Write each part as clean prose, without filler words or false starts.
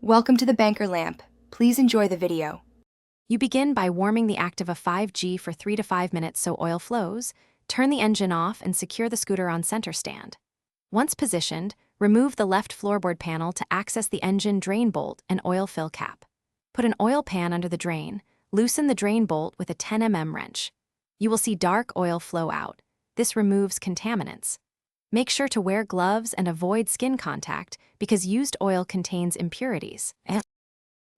Welcome to the banker lamp. Please enjoy the video. You begin by warming the Activa 5G for 3 to 5 minutes so oil flows, turn the engine off and secure the scooter on center stand. Once positioned, remove the left floorboard panel to access the engine drain bolt and oil fill cap. Put an oil pan under the drain, loosen the drain bolt with a 10 mm wrench. You will see dark oil flow out. This removes contaminants. Make sure to wear gloves and avoid skin contact because used oil contains impurities.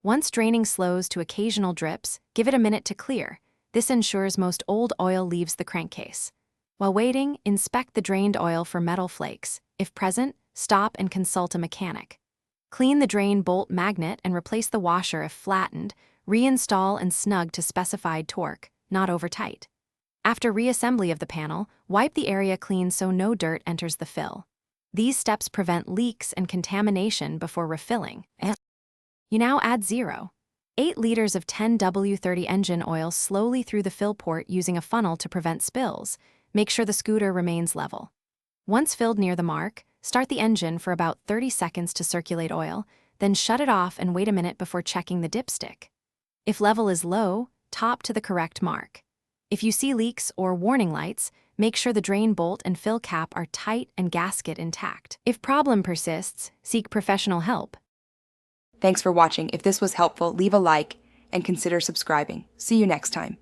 Once draining slows to occasional drips, give it a minute to clear. This ensures most old oil leaves the crankcase. While waiting, inspect the drained oil for metal flakes. If present, stop and consult a mechanic. Clean the drain bolt magnet and replace the washer if flattened. Reinstall and snug to specified torque, not over tight. After reassembly of the panel, wipe the area clean so no dirt enters the fill. These steps prevent leaks and contamination before refilling. You now add 0.8 liters of 10W30 engine oil slowly through the fill port using a funnel to prevent spills. Make sure the scooter remains level. Once filled near the mark, start the engine for about 30 seconds to circulate oil, then shut it off and wait a minute before checking the dipstick. If level is low, top to the correct mark. If you see leaks or warning lights, make sure the drain bolt and fill cap are tight and gasket intact. If problem persists, seek professional help. Thanks for watching. If this was helpful, leave a like and consider subscribing. See you next time.